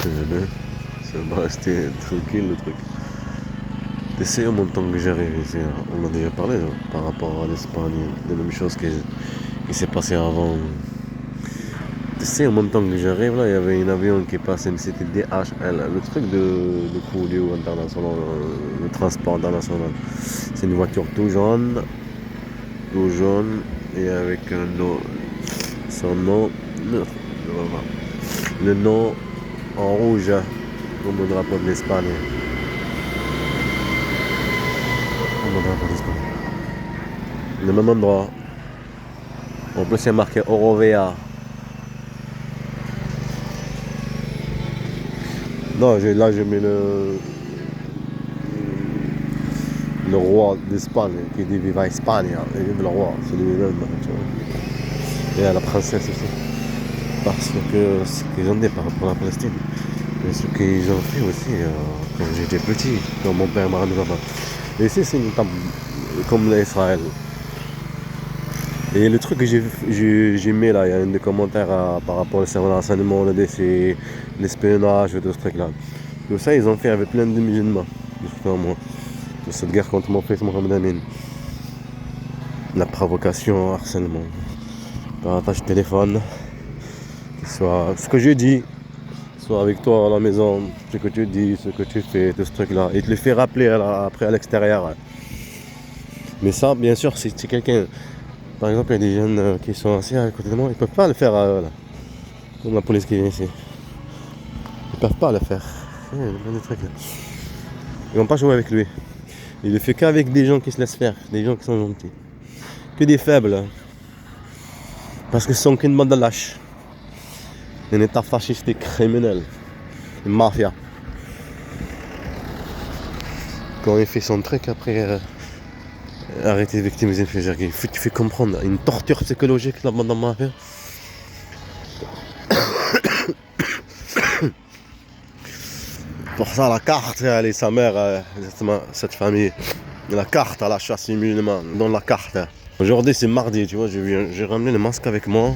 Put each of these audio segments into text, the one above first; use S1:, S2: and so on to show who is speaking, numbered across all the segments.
S1: Ça va rester tranquille le truc. T'essayes en même temps que j'arrive ici, hein. On en a déjà parlé là, par rapport à l'Espagne, les mêmes choses qui s'est passé avant. T'essayes en même temps que j'arrive là, il y avait un avion qui passait, mais c'était DHL, le truc de courrier international, le transport international. C'est une voiture tout jaune, et avec un nom, son nom, non, le nom en rouge, hein, comme le drapeau de l'Espagne. Comme le drapeau de l'Espagne. Le même endroit. En plus, il y a marqué Eurovea. Non, là, j'ai mis le roi d'Espagne qui dit Viva Espagne. Et vive le roi, c'est lui-même. Tu vois. Et à la princesse aussi. Parce que ce qu'ils ont dit par rapport à la Palestine. Et ce qu'ils ont fait aussi quand j'étais petit, quand mon père m'a ramené là-bas. Et ici, c'est une table comme l'Israël. Et le truc que j'ai mis là, il y a un des commentaires par rapport au service de renseignement, le DC, l'espionnage et tout ce truc là. Tout ça, ils ont fait avec plein de musulmans, justement. Toute cette guerre contre mon fils Mohamed Amin. La provocation, harcèlement. Partage de téléphone. Soit ce que je dis, soit avec toi à la maison, ce que tu dis, ce que tu fais, tout ce truc là. Et te le fait rappeler après à l'extérieur. Mais ça, bien sûr, si quelqu'un. Par exemple, il y a des jeunes qui sont assis à côté de moi, ils ne peuvent pas le faire là. Comme la police qui vient ici. Ils ne peuvent pas le faire. Des trucs, là. Ils vont pas jouer avec lui. Il le fait qu'avec des gens qui se laissent faire, des gens qui sont gentils. Que des faibles. Parce que ce sont qu'une bande de lâches. Un état fasciste et criminel. Une mafia. Quand il fait son truc, après, arrêtez de victimiser le fait. Il fait comprendre une torture psychologique, la bande de mafia. Pour ça, la carte, elle est sa mère, exactement, cette famille. La carte à la chasse musulmane, dans la carte. Aujourd'hui, c'est mardi, tu vois, j'ai ramené le masque avec moi.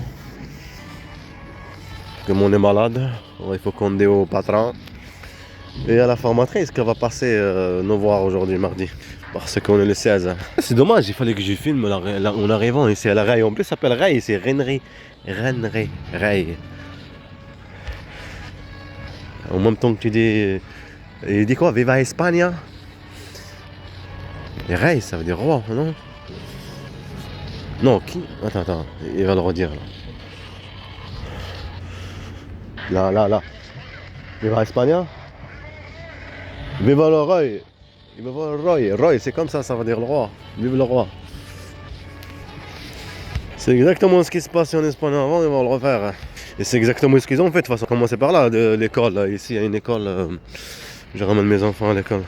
S1: Comme on est malade, il faut qu'on dise au patron. Et à la formatrice qui va passer nous voir aujourd'hui, mardi. Parce qu'on est le 16. C'est dommage, il fallait que je filme en arrivant ici à la Ray. En plus, ça s'appelle Ray, c'est Rennery. Ray. En même temps que tu dis. Il dit quoi? Viva España? Et Ray, ça veut dire roi, non? Non, qui? Attends, il va le redire là. Là. Viva España? Viva le roi! Viva le roi! Roi, c'est comme ça veut dire le roi. Vive le roi! C'est exactement ce qui se passe en Espagne avant, ils vont le refaire. Et c'est exactement ce qu'ils ont fait de toute façon. Commencer par là, de l'école. Là. Ici, il y a une école. Je ramène mes enfants à l'école.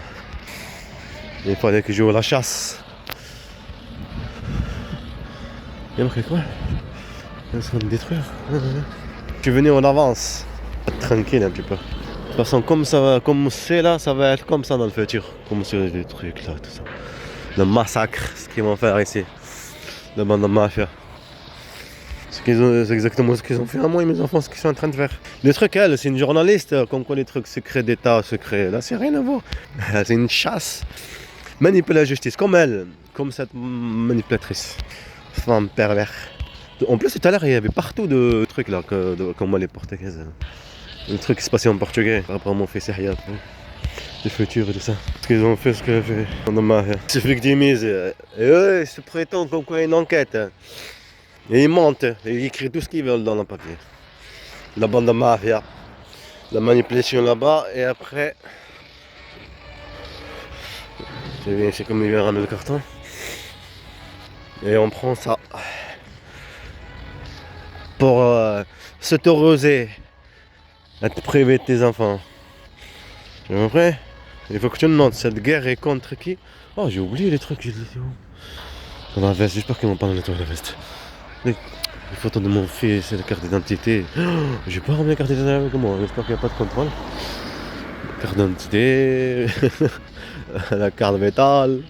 S1: Il fallait que je joue à la chasse. Il y a marqué quoi? Ils sont en train de détruire. Je suis venu en avance. Tranquille un petit peu. De toute façon, comme c'est là, ça va être comme ça dans le futur. Comme c'est des trucs là, tout ça. Le massacre, ce qu'ils vont faire ici. La bande de mafia. C'est exactement ce qu'ils ont fait à moi et mes enfants, ce qu'ils sont en train de faire. Le truc, elle, c'est une journaliste, comme quoi les trucs secrets d'État, secrets. Là, c'est rien à voir. C'est une chasse. Manipuler la justice, comme elle, comme cette manipulatrice. Femme pervers. En plus, tout à l'heure, il y avait partout de trucs là, comme moi les portugaises. Le truc qui se passait en portugais, par rapport à mon fils Yahya. Le futur et tout ça. Ce qu'ils ont fait, ce qu'ils ont fait. Ils se victimisent. Et eux, ils se prétendent comme quoi une enquête. Et ils mentent, et ils écrivent tout ce qu'ils veulent dans le papier. La bande de mafia, la manipulation là-bas, et après... C'est comme il vient ramener le carton. Et on prend ça. Pour s'autoriser à te priver de tes enfants. Tu vois après, il faut que tu me demandes, cette guerre est contre qui? Oh, j'ai oublié les trucs, j'ai dit où? Dans la veste, j'espère qu'ils m'ont pas nettoyé la veste. Les photos de mon fils et la carte d'identité. Oh, j'ai pas ramené la carte d'identité avec moi, j'espère qu'il n'y a pas de contrôle. La carte d'identité, la carte métal,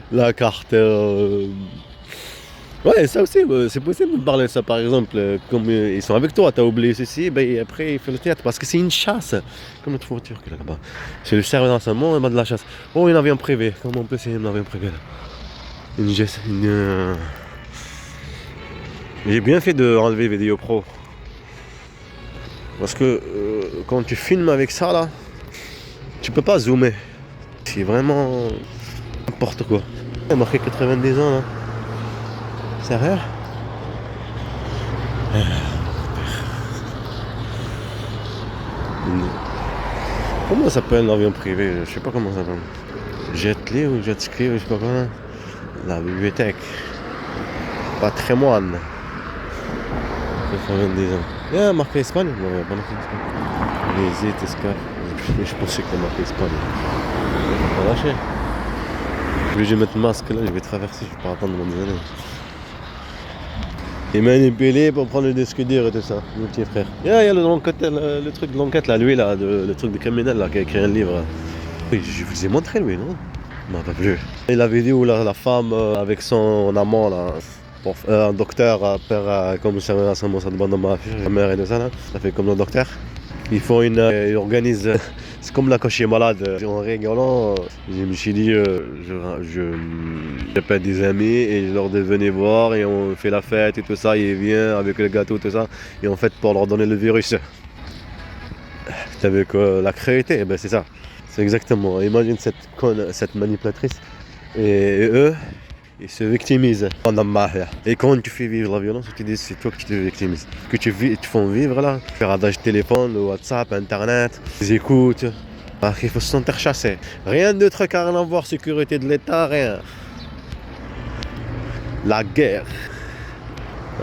S1: la carte Ouais, ça aussi, c'est possible de parler de ça par exemple. Comme ils sont avec toi, t'as oublié ceci, ben après il fait le théâtre parce que c'est une chasse. Comme notre voiture qui est là-bas. C'est le cerveau dans sa main, il va de la chasse. Oh, un avion privé. Comment on peut essayer un avion privé là? J'ai bien fait de enlever Vidéo Pro. Parce que quand tu filmes avec ça là, tu peux pas zoomer. C'est vraiment n'importe quoi. Il a marqué 90 ans là. Sérieux? Comment ça s'appelle l'avion privé? Je sais pas comment ça s'appelle. Jetli ou Jetski ou je sais pas quoi. La bibliothèque. Patrimoine. 90 ans. Il y a marqué Espagne? Non, il n'y a pas marqué Espagne. Visite, escape. Je pensais qu'il y a marqué Espagne. On va lâcher. Je suis obligé de mettre le masque là, je vais traverser, je peux pas attendre mon déjeuner. Et manipuler pour prendre le disque dur et tout ça, mon petit frère. Il y a le truc de l'enquête là, lui là, le truc de criminel là, qui a écrit un livre. Oui, je vous ai montré lui, non? Non, pas plus. Et la vidéo là, la femme avec son amant là, un docteur, père, comme ça demande dans ma fille, la mère et tout ça là, ça fait comme le docteur. Ils font ils organisent, c'est comme là quand je suis malade, en rigolant, je me suis dit, j'appelle des amis et je leur dis venez voir et on fait la fête et tout ça, ils viennent avec le gâteau tout ça, et en fait pour leur donner le virus. T'as vu que la créativité, ben c'est ça, c'est exactement, imagine cette manipulatrice, et eux, ils se victimisent. Et quand tu fais vivre la violence, tu dis c'est toi que tu te victimises. Que tu font vivre là, faire adage téléphone, le WhatsApp, internet, les écoutes. Alors qu'il faut se sentir chassé. Rien de truc à rien à voir, sécurité de l'État, rien. La guerre.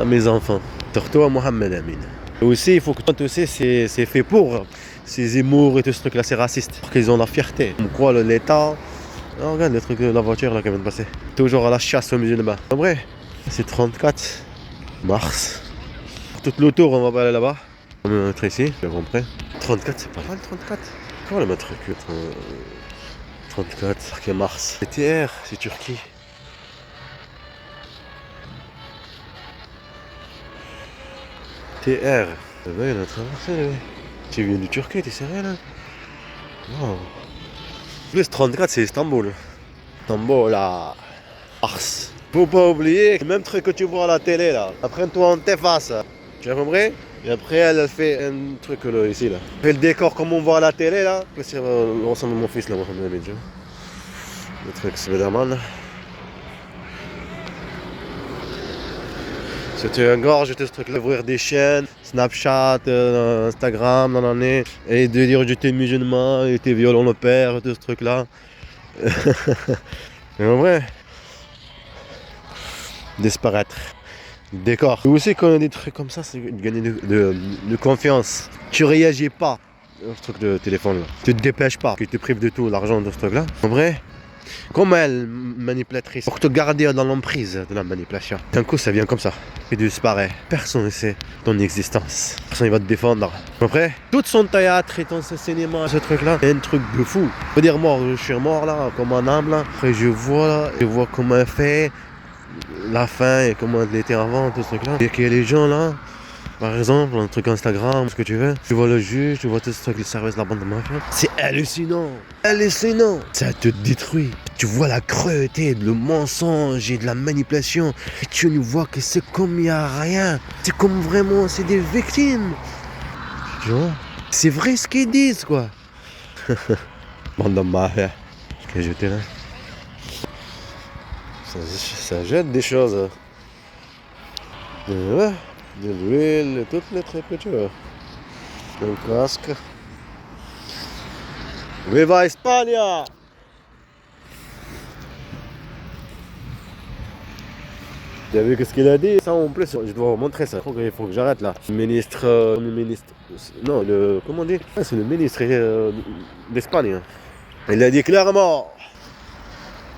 S1: À mes enfants. Surtout à Mohamed Amin. Et aussi, il faut que tu sais, c'est fait pour. Ces Zemmour et tout ce truc là, c'est raciste. Parce qu'ils ont la fierté. Comme quoi l'État. Oh, regarde le truc de la voiture là qui vient de passer. Toujours à la chasse aux musulmans. En vrai, c'est 34 mars. Tout l'autour, on va pas aller là-bas. On va mettre ici, j'ai compris. 34, c'est pas mal 34. Comment le mettre 34, c'est mars. C'est TR, c'est Turquie. TR. Le mec, il a traversé, lui. Tu viens de Turquie, t'es sérieux là? Wow. Plus 34, c'est Istanbul. Istanbul, là. Mars. Faut pas oublier, le même truc que tu vois à la télé là. Apprends-toi en tes faces. Tu as compris? Et après, elle fait un truc là, ici là. Elle fait le décor comme on voit à la télé là. C'est ressemble à mon fils là, moi, le truc Spider-Man. C'était un gorge, ce truc là, ouvrir des chaînes, Snapchat, Instagram, nanana, et de dire j'étais musulman, j'étais violent le père, tout ce truc là. Mais en vrai, disparaître. Décor. Et aussi quand on a des trucs comme ça, c'est gagner de confiance. Tu réagis pas au truc de téléphone là. Tu te dépêches pas, tu te prives de tout l'argent de ce truc là. En vrai, comme elle, manipulatrice, pour te garder dans l'emprise de la manipulation. D'un coup, ça vient comme ça. Et tu disparais. Personne ne sait ton existence. Personne ne va te défendre. Après, tout son théâtre et ton cinéma, ce truc-là, c'est un truc de fou. Je peux dire mort, je suis mort là, comme un âme là. Après, je vois comment elle fait, la fin et comment elle était avant, tout ce truc-là. Et qu'il y a les gens là. Par exemple, un truc Instagram, ce que tu veux. Tu vois le juge, tu vois tout ce truc, le service de la bande de mafia. C'est hallucinant. Hallucinant. Ça te détruit. Tu vois la cruauté, le mensonge et de la manipulation. Et tu ne vois que c'est comme il n'y a rien. C'est comme vraiment, c'est des victimes. Tu vois? C'est vrai ce qu'ils disent, quoi. Bande de mafia. Qu'est-ce que j'étais là? Ça jette des choses. Ouais. De l'huile, toutes les trucs que tu veux. Un casque. Viva España! Tu as vu ce qu'il a dit? Ça en plus, je dois vous montrer ça. Il faut que j'arrête là. Le ministre. Non, comment on dit? C'est le ministre d'Espagne. Il a dit clairement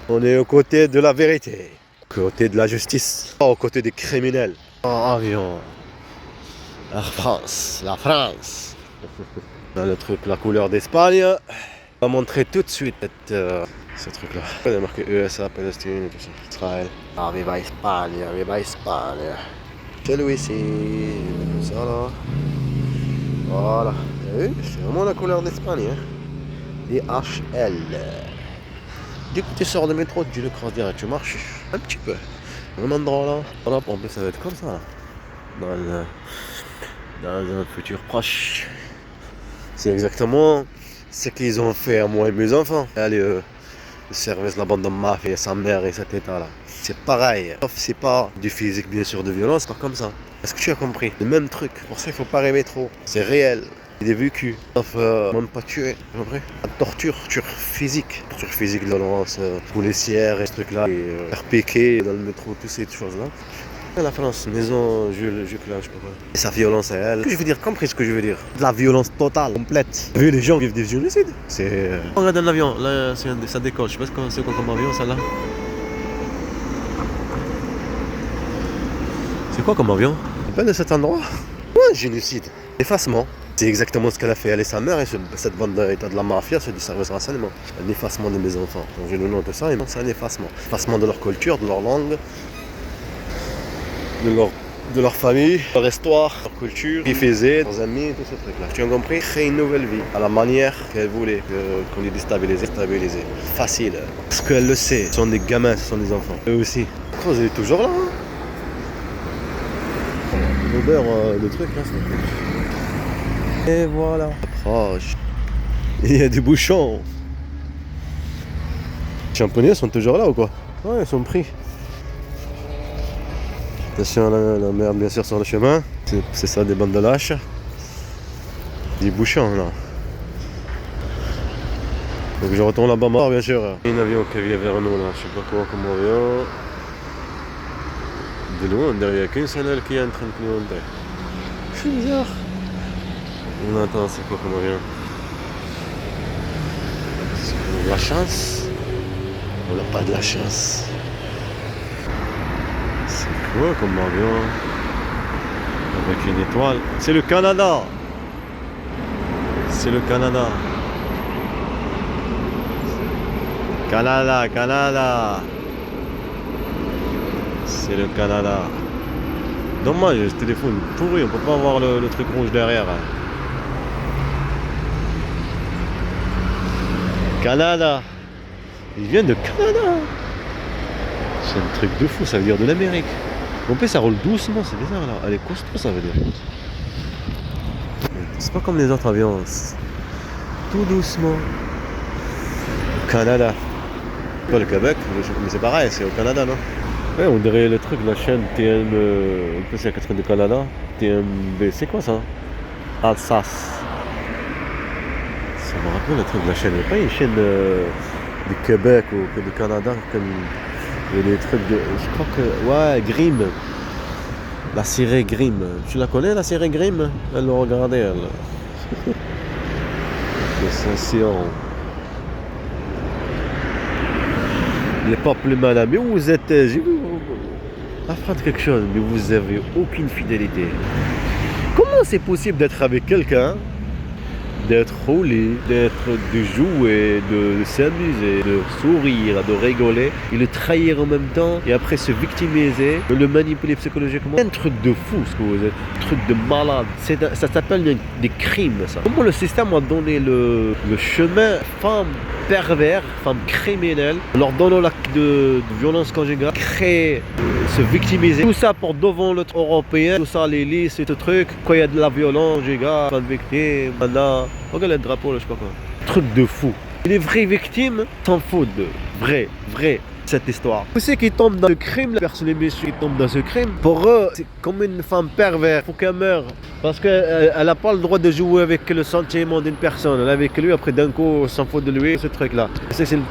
S1: on est aux côtés de la vérité, aux côtés de la justice, pas aux côtés des criminels. En avion. Air France, la France. Là, le truc, la couleur d'Espagne. On va montrer tout de suite ce truc-là. Il y a marqué USA, Palestine et tout ça. Israël. Arriva Espagne, arriva Espagne. Celui-ci, ça là. Voilà. Vous vu? C'est vraiment la couleur d'Espagne. Hein? DHL. Dès que tu sors de métro, tu le crosses direct, tu marches un petit peu. Un endroit là. Voilà, en plus ça va être comme ça là. Dans un futur proche. C'est exactement ce qu'ils ont fait à moi et mes enfants. Allez, le service, la bande de mafia et sa mère et cet état là. C'est pareil. Sauf c'est pas du physique bien sûr, de violence, pas comme ça. Est-ce que tu as compris? Le même truc. Pour ça il faut pas rêver trop. C'est réel. Il est vécu. Sauf même pas tué. Tu as compris? La torture physique. Torture physique, violence policière et ce truc là. Faire piquer dans le métro, toutes ces choses là. La France, maison, Jules Clain, je sais pas quoi. Et sa violence à elle. Ce que je veux dire, compris ce que je veux dire. De la violence totale, complète. Vu les gens vivent des génocides. C'est. On regarde un avion, là ça décolle. Je sais pas c'est quoi comme avion celle-là. C'est quoi comme avion? Pas de cet endroit. Ouais, génocide. Effacement. C'est exactement ce qu'elle a fait, elle et sa mère, et cette bande d'état de la mafia, c'est du service renseignement. Un effacement de mes enfants. Donc j'ai le nom de ça, et non, c'est un effacement. Effacement de leur culture, de leur langue. De leur famille, leur histoire, leur culture, qu'ils faisaient, leurs amis, tout ce truc-là. Tu as compris? Créer une nouvelle vie à la manière qu'elle voulait, qu'on les déstabilise. Facile. Parce qu'elle le sait, ce sont des gamins, ce sont des enfants. Eux aussi. Oh, elle est toujours là. Hein? L'odeur de truc là, c'est... Et voilà. Approche. Il y a des bouchons. Les champignons sont toujours là ou quoi? Ouais, ils sont pris. Attention à la merde bien sûr sur le chemin. C'est ça, des bandes de lâches. Des bouchons là. Donc je retourne là-bas mort bien sûr. Il y a un avion qui vient vers nous là, je sais pas quoi comme avion. De loin, derrière qu'une seule qui est en train de clignoter. C'est bizarre. On attend, c'est quoi comme avion? On a la chance. On n'a pas de la chance. C'est quoi comme avion? Avec une étoile. C'est le Canada. C'est le Canada. Canada. C'est le Canada. Dommage, ce téléphone pourri, on peut pas avoir le truc rouge derrière. Canada. Il vient de Canada. C'est un truc de fou, ça veut dire de l'Amérique. En plus ça roule doucement, c'est bizarre là. Elle est costaud, ça veut dire. C'est pas comme les autres avions. Tout doucement. Canada. Pas le Québec, mais c'est pareil, c'est au Canada, non? Ouais, on dirait le truc, la chaîne TM, en plus c'est la 4 du Canada, TMB, c'est quoi ça? Alsace. Ça me rappelle le truc de la chaîne, il n'y a pas une chaîne du Québec ou du Canada, comme il y a des trucs de, je crois que, ouais, Grimm. La série Grimm. Tu la connais la série Grimm? Elle l'a regardée, elle. Les Saint-Sion. Il n'est pas plus malin, mais vous êtes, j'ai vu, apprendre quelque chose, mais vous avez aucune fidélité. Comment c'est possible d'être avec quelqu'un, d'être roulé, de jouer, de s'amuser, de sourire, de rigoler, et le trahir en même temps, et après se victimiser, de le manipuler psychologiquement? C'est un truc de fou ce que vous êtes, un truc de malade. Ça s'appelle des crimes, ça. Comment le système a donné le chemin femme pervers, femme criminelle, leur donnant l'acte de violence conjugale, créer, se victimiser. Tout ça pour devant l'autre européen, tout ça les listes et tout truc. Quand il y a de la violence conjugale, femme victime, là, regarde le drapeau là, je sais pas quoi. Truc de fou. Et les vraies victimes s'en foutent de vrai, cette histoire. Tous ceux qui tombent dans le crime, les personnes, les messieurs qui tombent dans ce crime, pour eux, c'est comme une femme perverse. Il faut qu'elle meure. Parce qu'elle n'a pas le droit de jouer avec le sentiment d'une personne. Elle est avec lui, après d'un coup, on s'en fout de lui, ce truc-là. C'est une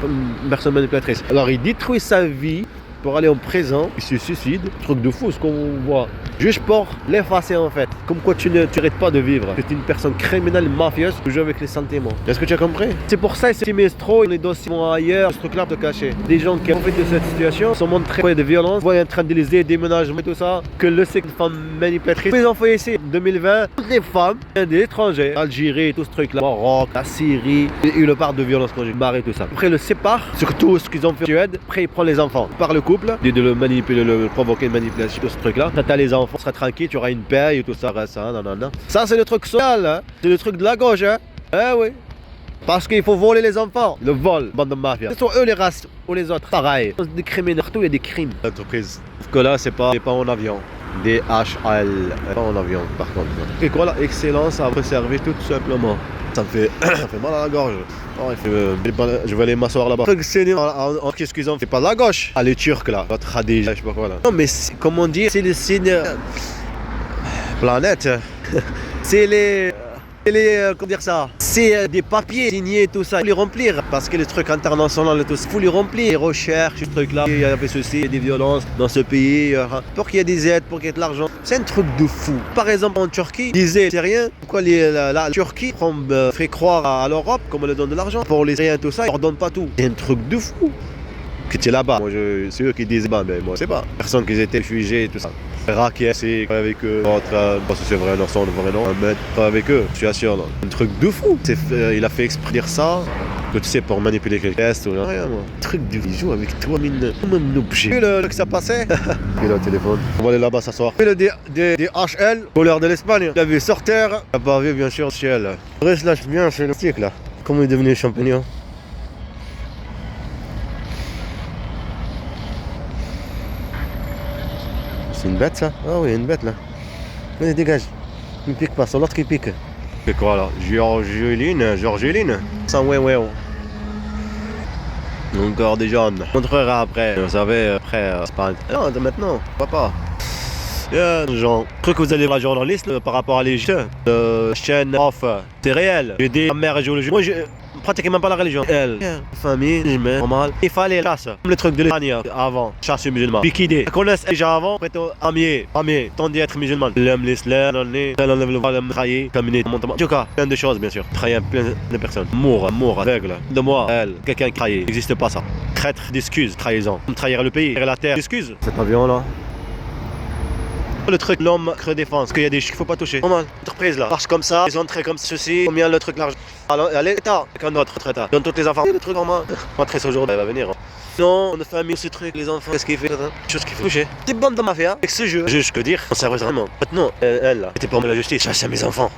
S1: personne manipulatrice. Alors il détruit sa vie pour aller en prison, il se suicide. Truc de fou ce qu'on voit. Juste pour l'effacer en fait. Comme quoi tu n'arrêtes pas de vivre. Tu es une personne criminelle, mafieuse, qui joue avec les sentiments. Est-ce que tu as compris? C'est pour ça que ces métros, les dossiers vont ailleurs, ce truc là pour te cacher. Des gens qui profitent de cette situation sont montrés de violence, voient en train de les déménagements et tout ça, que le sexe de femmes manipulatrices. Ils ont fait ici, 2020, toutes les femmes, des étrangers, Algérie, tout ce truc là, Maroc, la Syrie, et le part de violence conjugale et tout ça. Après, le sépare, surtout ce qu'ils ont fait en Suède. Après, il prend les enfants par le couple, de le manipuler, le provoquer une manipulation, tout ce truc là. T'as les enfants, tu seras tranquille, tu auras une paix et tout ça, ça, non. Ça, c'est le truc social, hein. C'est le truc de la gauche, hein. Eh oui. Parce qu'il faut voler les enfants. Le vol, bande de mafia. Ce sont eux les races ou les autres. Pareil. Des criminels, partout il y a des crimes. L'entreprise. Que là, c'est pas en avion. DHL. Pas en avion, par contre. Et quoi là, excellence à servir tout simplement. Ça me fait, ça fait mal à la gorge. Oh, je vais aller m'asseoir là-bas. Qu'est-ce qu'ils ont fait? C'est pas de la gauche. Ah, les Turcs là. Votre Khadija, je sais pas quoi là. Non, mais comment dire, c'est le signe. Planète. C'est les. Comment dire ça? C'est des papiers signés, tout ça. Il faut les remplir parce que les trucs internationaux et tout ça, il faut les remplir. Les recherches, ce truc là. Il y avait ceci, il y a des violences dans ce pays. Pour qu'il y ait des aides, pour qu'il y ait de l'argent. C'est un truc de fou. Par exemple, en Turquie, ils disaient, c'est rien. Pourquoi la Turquie fait croire à l'Europe comme elle leur donne de l'argent? Pour les Syriens, tout ça, ils leur donnent pas tout. C'est un truc de fou. Que tu es là-bas. Moi, c'est eux qui disent, bah, mais moi, je sais pas. Personne qui étaient réfugiés et tout ça. Irakien, c'est avec eux, parce que c'est vrai, leur son, le vrai nom, mettre avec eux, situation là. Un truc de fou. Il a fait exprès dire ça, que tu sais, pour manipuler quelqu'un, ou rien, moi. Un truc de fou. Il joue avec toi, mine, comme un objet. Tu sais que ça passait? Puis là, le téléphone. On va aller là-bas s'asseoir. Puis le DHL, couleur de l'Espagne. Il a vu sortir, il a pas vu, bien sûr, le ciel. Le reste, là, je viens chez le stick, là. Comment il est devenu champignon? C'est une bête ça? Ah oui, une bête là. Allez, dégage. Il ne pique pas, c'est l'autre qui pique. C'est quoi là? Georgeline? Sans ouais. Encore des jaunes. On montrera après. Vous savez, après, c'est pas. Non, de maintenant, pourquoi pas? Genre, je crois que vous allez voir journaliste par rapport à l'Égypte. Chaîne off, c'est réel. J'ai dit, ma mère joue le jeu. Moi, je pratique même pas la religion. Elle, famille, normal. Il fallait chasse. Comme le truc de l'Espagne avant, chasse musulman. Liquidé. Ils connaissent déjà avant, plutôt amier, tandis à être musulman. L'homme, l'islam, l'homme, trahir, caminer, montement. En tout cas, plein de choses, bien sûr. Trahir plein de personnes. Amour, aveugle. De moi, elle, quelqu'un qui trahit. N'existe pas ça. Traître d'excuses, trahison. Trahir le pays, trahir la terre, d'excuses. Cet avion là. Le truc, l'homme crée défense, parce qu'il y a des chiffres qu'il faut pas toucher. Normal, l'entreprise là, marche comme ça, ils ont entré comme ceci, combien le truc l'argent. Alors, l'État, qu'un autre traiteur, donne toutes les infos. Le truc normal, rentrer ce jour, elle va venir. Non, on a fait un ce truc, les enfants, qu'est-ce qu'il fait? Chose qu'il faut toucher. C'est bande de mafia, avec ce jeu. Je peux dire, on sait vraiment. Maintenant, elle là, c'était pour la justice, chasse à mes enfants.